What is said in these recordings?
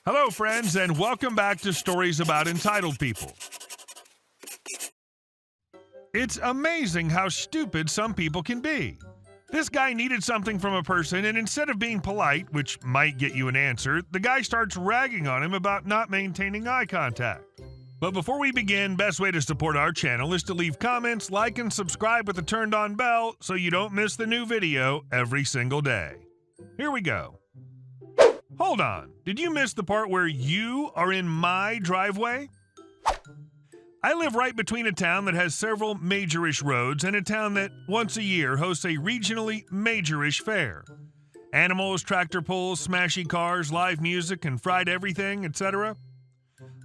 Hello, friends, and welcome back to Stories About Entitled People. It's amazing how stupid some people can be. This guy needed something from a person, and instead of being polite, which might get you an answer, the guy starts ragging on him about not maintaining eye contact. But before we begin, best way to support our channel is to leave comments, like, and subscribe with the turned-on bell so you don't miss the new video every single day. Here we go. Hold on, did you miss the part where you are in my driveway? I live right between a town that has several major-ish roads and a town that once a year hosts a regionally major-ish fair. Animals, tractor pulls, smashy cars, live music, and fried everything, etc.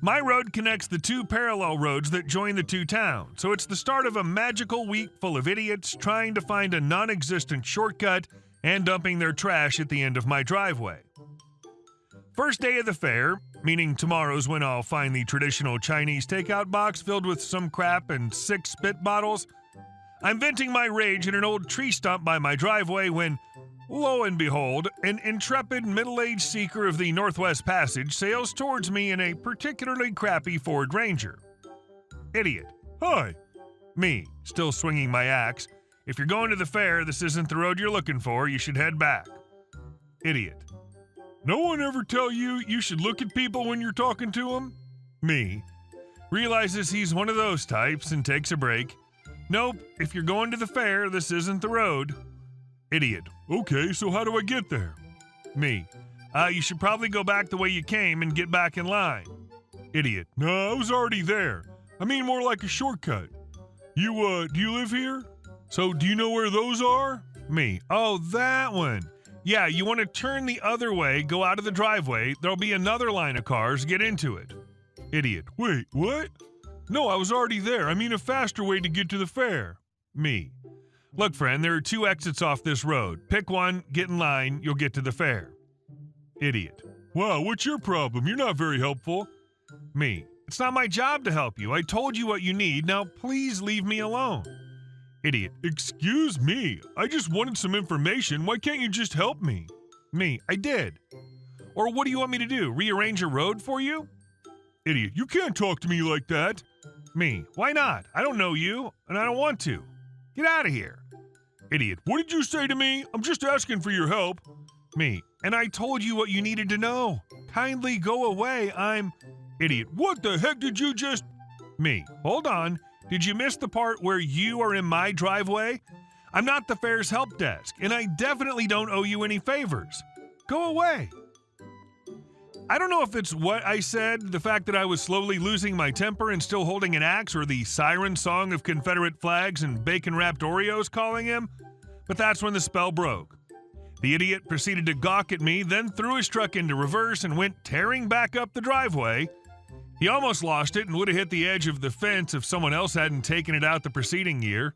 My road connects the two parallel roads that join the two towns, so it's the start of a magical week full of idiots trying to find a non-existent shortcut and dumping their trash at the end of my driveway. First day of the fair, meaning tomorrow's when I'll find the traditional Chinese takeout box filled with some crap and 6 spit bottles, I'm venting my rage in an old tree stump by my driveway when, lo and behold, an intrepid middle-aged seeker of the Northwest Passage sails towards me in a particularly crappy Ford Ranger. Idiot. Hi. Me, still swinging my axe. If you're going to the fair, this isn't the road you're looking for. You should head back. Idiot. No one ever tell you you should look at people when you're talking to them? Me. Realizes he's one of those types and takes a break. Nope, if you're going to the fair, this isn't the road. Idiot. Okay, so how do I get there? Me. You should probably go back the way you came and get back in line. Idiot. No, I was already there. I mean more like a shortcut. Do you live here? So do you know where those are? Me. Oh, that one. Yeah, you want to turn the other way, go out of the driveway, there'll be another line of cars, get into it. Idiot. Wait, what? No, I was already there. I mean a faster way to get to the fair. Me. Look, friend, there are 2 exits off this road. Pick one, get in line, you'll get to the fair. Idiot. Wow, what's your problem? You're not very helpful. Me. It's not my job to help you. I told you what you need. Now please leave me alone. Idiot. Excuse me. I just wanted some information. Why can't you just help me? Me. I did. Or what do you want me to do? Rearrange a road for you? Idiot. You can't talk to me like that. Me. Why not? I don't know you, and I don't want to. Get out of here. Idiot. What did you say to me? I'm just asking for your help. Me. And I told you what you needed to know. Kindly go away. Idiot. What the heck did you just... Me. Hold on. Did you miss the part where you are in my driveway? I'm not the fair's help desk, and I definitely don't owe you any favors. Go away. I don't know if it's what I said, the fact that I was slowly losing my temper and still holding an axe, or the siren song of Confederate flags and bacon-wrapped Oreos calling him, but that's when the spell broke. The idiot proceeded to gawk at me, then threw his truck into reverse and went tearing back up the driveway. He almost lost it and would have hit the edge of the fence if someone else hadn't taken it out the preceding year.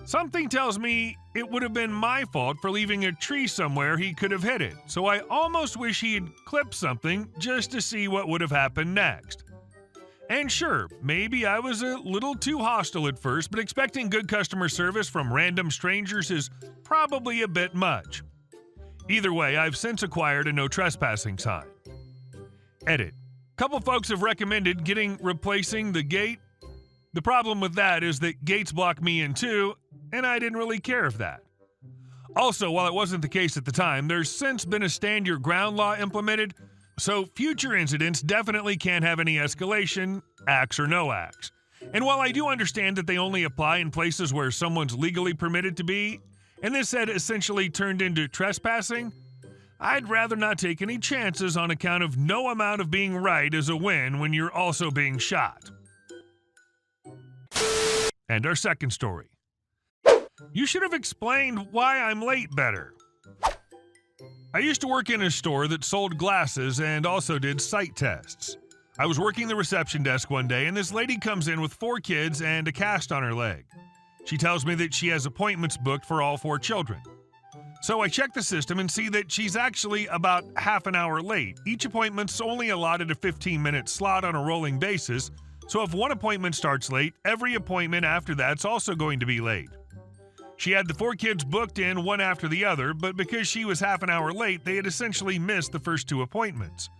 Something tells me it would have been my fault for leaving a tree somewhere he could have hit it, so I almost wish he had clipped something just to see what would have happened next. And sure, maybe I was a little too hostile at first, but expecting good customer service from random strangers is probably a bit much. Either way, I've since acquired a no trespassing sign. Edit. Couple folks have recommended replacing the gate. The problem with that is that gates block me in too, and I didn't really care of that. Also, while it wasn't the case at the time, there's since been a stand your ground law implemented, so future incidents definitely can't have any escalation, axe or no axe. And while I do understand that they only apply in places where someone's legally permitted to be, and this had essentially turned into trespassing, I'd rather not take any chances on account of no amount of being right is a win when you're also being shot. And our second story. You should have explained why I'm late better. I used to work in a store that sold glasses and also did sight tests. I was working the reception desk one day and this lady comes in with 4 kids and a cast on her leg. She tells me that she has appointments booked for all 4 children. So I check the system and see that she's actually about half an hour late. Each appointment's only allotted a 15-minute slot on a rolling basis, so if one appointment starts late, every appointment after that's also going to be late. She had the 4 kids booked in one after the other, but because she was half an hour late, they had essentially missed the first 2 appointments.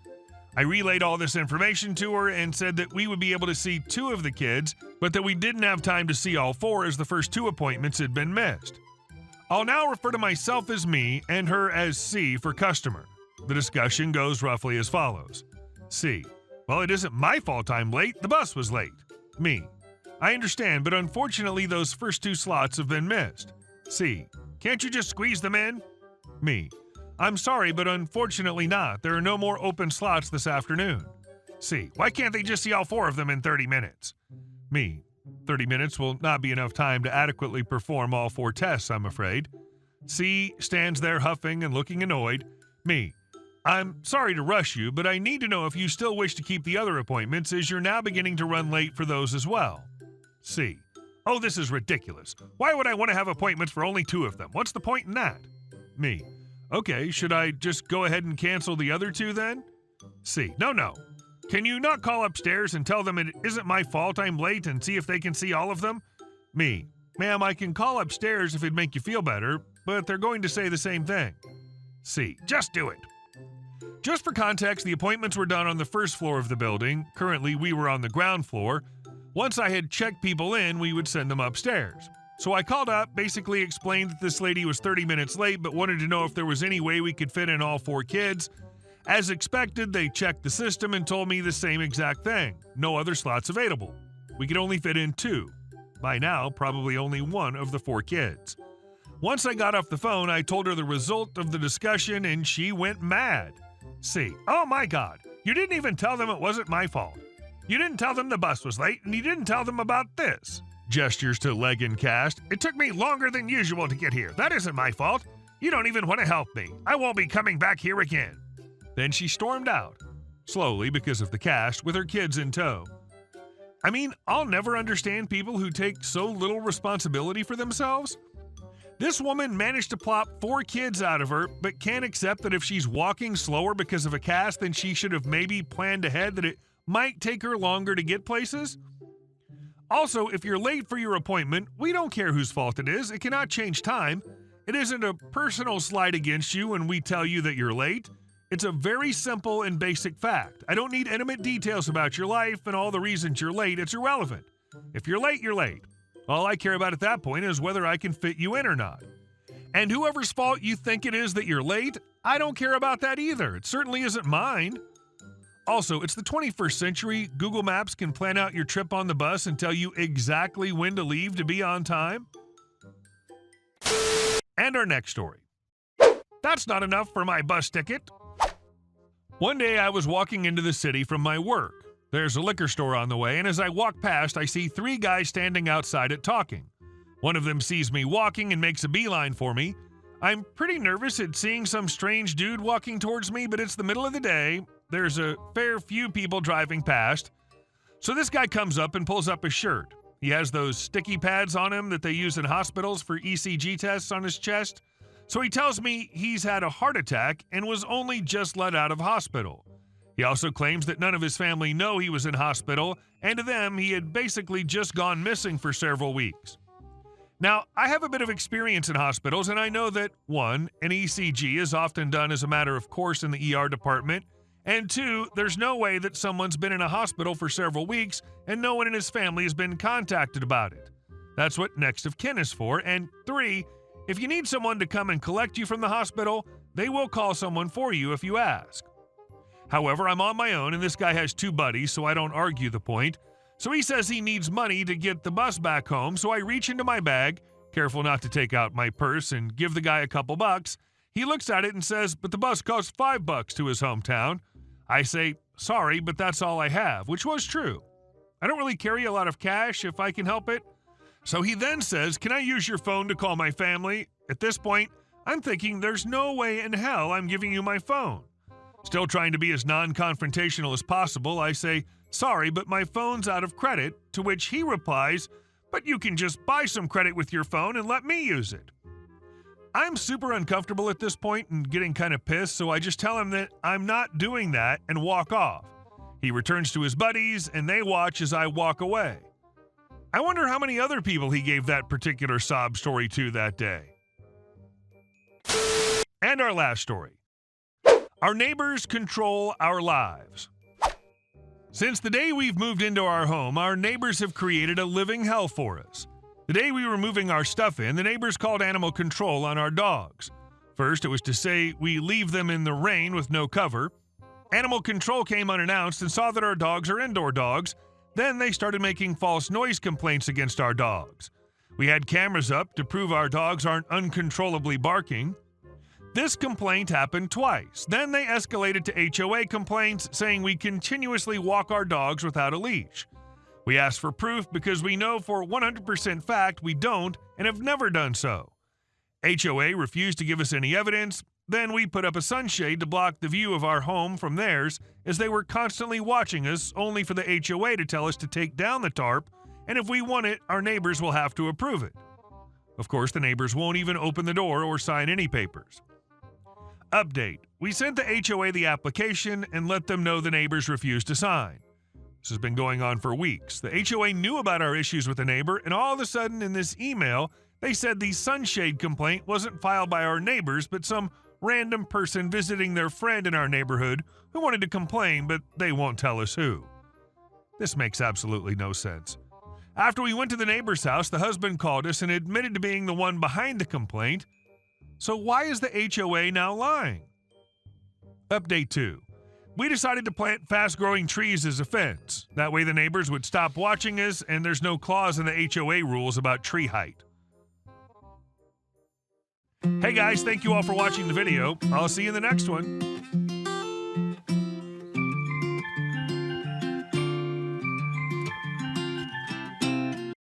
I relayed all this information to her and said that we would be able to see 2 of the kids, but that we didn't have time to see all 4 as the first 2 appointments had been missed. I'll now refer to myself as me and her as C for customer. The discussion goes roughly as follows. C: well, it isn't my fault I'm late. The bus was late. Me: I understand, but unfortunately those first 2 slots have been missed. C: can't you just squeeze them in? Me: I'm sorry, but unfortunately not. There are no more open slots this afternoon. C: why can't they just see all 4 of them in 30 minutes? Me: 30 minutes will not be enough time to adequately perform all 4 tests, I'm afraid. C stands there huffing and looking annoyed. Me: I'm sorry to rush you, but I need to know if you still wish to keep the other appointments, as you're now beginning to run late for those as well. C: oh, this is ridiculous. Why would I want to have appointments for only 2 of them? What's the point in that? Me: okay, should I just go ahead and cancel the other 2 then? C: no. Can you not call upstairs and tell them it isn't my fault I'm late and see if they can see all of them? Me: ma'am, I can call upstairs if it'd make you feel better, but they're going to say the same thing. C: just do it. Just for context, the appointments were done on the first floor of the building. Currently, we were on the ground floor. Once I had checked people in, we would send them upstairs. So I called up, basically explained that this lady was 30 minutes late, but wanted to know if there was any way we could fit in all 4 kids. As expected, they checked the system and told me the same exact thing. No other slots available. We could only fit in 2. By now, probably only 1 of the 4 kids. Once I got off the phone, I told her the result of the discussion, and she went mad. C: oh my God, you didn't even tell them it wasn't my fault. You didn't tell them the bus was late, and you didn't tell them about this. Gestures to leg and cast. It took me longer than usual to get here. That isn't my fault. You don't even want to help me. I won't be coming back here again. Then she stormed out, slowly because of the cast, with her kids in tow. I mean, I'll never understand people who take so little responsibility for themselves. This woman managed to plop 4 kids out of her, but can't accept that if she's walking slower because of a cast, then she should have maybe planned ahead that it might take her longer to get places. Also, if you're late for your appointment, we don't care whose fault it is. It cannot change time. It isn't a personal slight against you when we tell you that you're late. It's a very simple and basic fact. I don't need intimate details about your life and all the reasons you're late. It's irrelevant. If you're late, you're late. All I care about at that point is whether I can fit you in or not. And whoever's fault you think it is that you're late, I don't care about that either. It certainly isn't mine. Also, it's the 21st century. Google Maps can plan out your trip on the bus and tell you exactly when to leave to be on time. And our next story. That's not enough for my bus ticket. One day I was walking into the city from my work. There's a liquor store on the way, and as I walk past, I see 3 guys standing outside it talking. One of them sees me walking and makes a beeline for me. I'm pretty nervous at seeing some strange dude walking towards me, but it's the middle of the day. There's a fair few people driving past. So this guy comes up and pulls up his shirt. He has those sticky pads on him that they use in hospitals for ECG tests on his chest. So he tells me he's had a heart attack and was only just let out of hospital. He also claims that none of his family know he was in hospital, and to them, he had basically just gone missing for several weeks. Now, I have a bit of experience in hospitals, and I know that 1, an ECG is often done as a matter of course in the ER department, and 2, there's no way that someone's been in a hospital for several weeks and no one in his family has been contacted about it. That's what next of kin is for. And 3, if you need someone to come and collect you from the hospital, they will call someone for you if you ask. However, I'm on my own, and this guy has 2 buddies, so I don't argue the point. So he says he needs money to get the bus back home, so I reach into my bag, careful not to take out my purse, and give the guy a couple bucks. He looks at it and says, but the bus costs $5 to his hometown. I say, sorry, but that's all I have, which was true. I don't really carry a lot of cash if I can help it. So he then says, can I use your phone to call my family? At this point, I'm thinking there's no way in hell I'm giving you my phone. Still trying to be as non-confrontational as possible, I say, sorry, but my phone's out of credit, to which he replies, but you can just buy some credit with your phone and let me use it. I'm super uncomfortable at this point and getting kind of pissed, so I just tell him that I'm not doing that and walk off. He returns to his buddies, and they watch as I walk away. I wonder how many other people he gave that particular sob story to that day. And our last story. Our neighbors control our lives. Since the day we've moved into our home, our neighbors have created a living hell for us. The day we were moving our stuff in, the neighbors called animal control on our dogs. First, it was to say we leave them in the rain with no cover. Animal control came unannounced and saw that our dogs are indoor dogs. Then they started making false noise complaints against our dogs. We had cameras up to prove our dogs aren't uncontrollably barking. This complaint happened twice. Then they escalated to HOA complaints, saying we continuously walk our dogs without a leash. We asked for proof because we know for 100% fact we don't and have never done so. HOA refused to give us any evidence. Then we put up a sunshade to block the view of our home from theirs, as they were constantly watching us, only for the HOA to tell us to take down the tarp, and if we want it, our neighbors will have to approve it. Of course, the neighbors won't even open the door or sign any papers. Update: we sent the HOA the application and let them know the neighbors refused to sign. This has been going on for weeks. The HOA knew about our issues with the neighbor, and all of a sudden in this email, they said the sunshade complaint wasn't filed by our neighbors, but some random person visiting their friend in our neighborhood who wanted to complain, but they won't tell us who. This makes absolutely no sense. After we went to the neighbor's house, the husband called us and admitted to being the one behind the complaint. So why is the HOA now lying? Update 2. We decided to plant fast-growing trees as a fence. That way the neighbors would stop watching us, and there's no clause in the HOA rules about tree height. Hey guys, thank you all for watching the video. I'll see you in the next one.